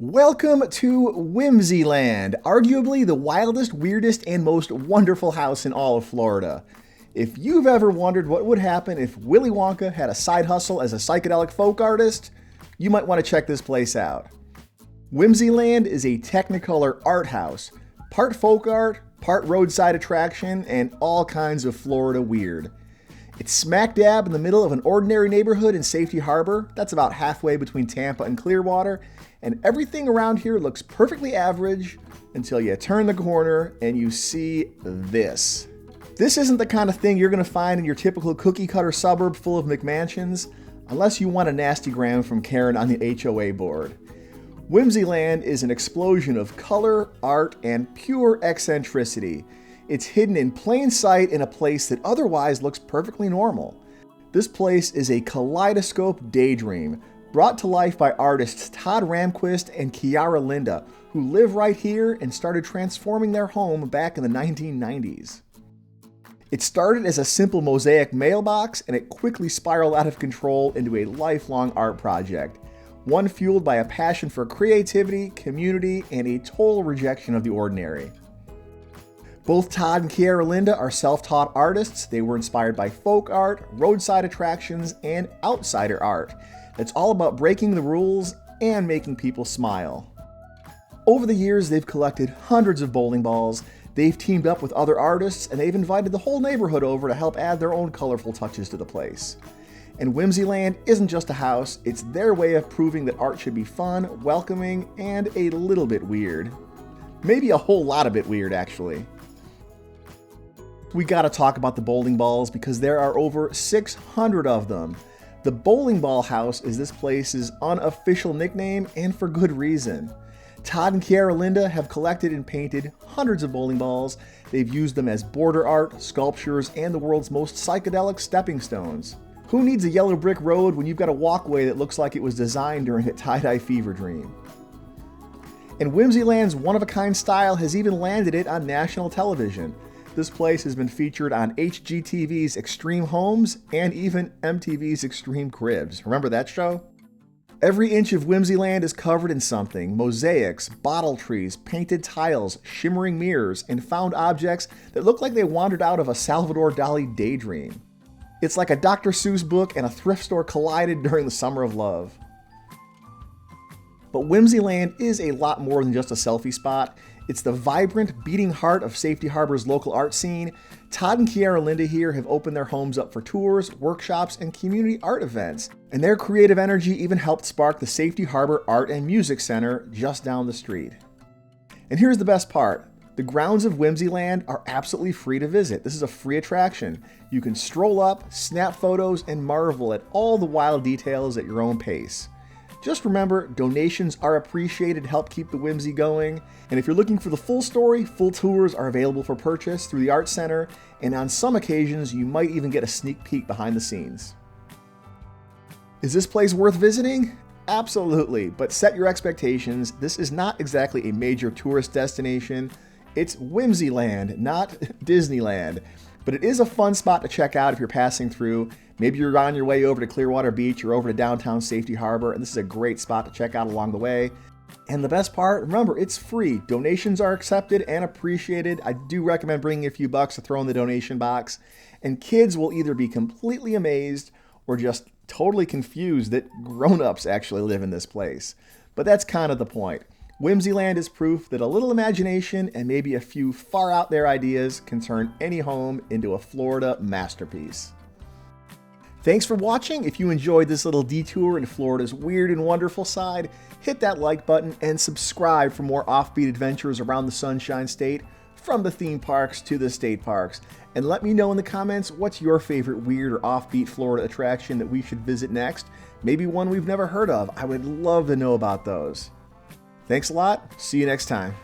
Welcome to Whimzeyland, arguably the wildest, weirdest, and most wonderful house in all of Florida. If you've ever wondered what would happen if Willy Wonka had a side hustle as a psychedelic folk artist, you might want to check this place out. Whimzeyland is a technicolor art house, part folk art, part roadside attraction, and all kinds of Florida weird. It's smack dab in the middle of an ordinary neighborhood in Safety Harbor, that's about halfway between Tampa and Clearwater, and everything around here looks perfectly average until you turn the corner and you see this. This isn't the kind of thing you're going to find in your typical cookie-cutter suburb full of McMansions, unless you want a nasty gram from Karen on the HOA board. Whimzeyland is an explosion of color, art, and pure eccentricity. It's hidden in plain sight in a place that otherwise looks perfectly normal. This place is a kaleidoscope daydream, brought to life by artists Todd Ramquist and Kiaralinda, who live right here and started transforming their home back in the 1990s. It started as a simple mosaic mailbox, and it quickly spiraled out of control into a lifelong art project, one fueled by a passion for creativity, community, and a total rejection of the ordinary. Both Todd and Kiaralinda are self-taught artists. They were inspired by folk art, roadside attractions, and outsider art. It's all about breaking the rules and making people smile. Over the years, they've collected hundreds of bowling balls, they've teamed up with other artists, and they've invited the whole neighborhood over to help add their own colorful touches to the place. And Whimzeyland isn't just a house, it's their way of proving that art should be fun, welcoming, and a little bit weird. Maybe a whole lot of bit weird, actually. We gotta talk about the bowling balls because there are over 600 of them. The Bowling Ball House is this place's unofficial nickname, and for good reason. Todd and Kiaralinda have collected and painted hundreds of bowling balls. They've used them as border art, sculptures, and the world's most psychedelic stepping stones. Who needs a yellow brick road when you've got a walkway that looks like it was designed during a tie-dye fever dream? And Whimzeyland's one-of-a-kind style has even landed it on national television. This place has been featured on HGTV's Extreme Homes and even MTV's Extreme Cribs. Remember that show? Every inch of Whimzeyland is covered in something: mosaics, bottle trees, painted tiles, shimmering mirrors, and found objects that look like they wandered out of a Salvador Dali daydream. It's like a Dr. Seuss book and a thrift store collided during the summer of love. But Whimzeyland is a lot more than just a selfie spot. It's the vibrant, beating heart of Safety Harbor's local art scene. Todd and Kiaralinda here have opened their homes up for tours, workshops, and community art events. And their creative energy even helped spark the Safety Harbor Art and Music Center just down the street. And here's the best part. The grounds of Whimzeyland are absolutely free to visit. This is a free attraction. You can stroll up, snap photos, and marvel at all the wild details at your own pace. Just remember, donations are appreciated to help keep the whimsy going. And if you're looking for the full story, full tours are available for purchase through the Art Center, and on some occasions, you might even get a sneak peek behind the scenes. Is this place worth visiting? Absolutely, but set your expectations. This is not exactly a major tourist destination. It's Whimzeyland, not Disneyland. But it is a fun spot to check out if you're passing through. Maybe you're on your way over to Clearwater Beach or over to downtown Safety Harbor, and this is a great spot to check out along the way. And the best part, remember, it's free. Donations are accepted and appreciated. I do recommend bringing a few bucks to throw in the donation box. And kids will either be completely amazed or just totally confused that grown-ups actually live in this place. But that's kind of the point. Whimzeyland is proof that a little imagination and maybe a few far out there ideas can turn any home into a Florida masterpiece. Thanks for watching. If you enjoyed this little detour in Florida's weird and wonderful side, hit that like button and subscribe for more offbeat adventures around the Sunshine State, from the theme parks to the state parks. And let me know in the comments what's your favorite weird or offbeat Florida attraction that we should visit next. Maybe one we've never heard of. I would love to know about those. Thanks a lot. See you next time.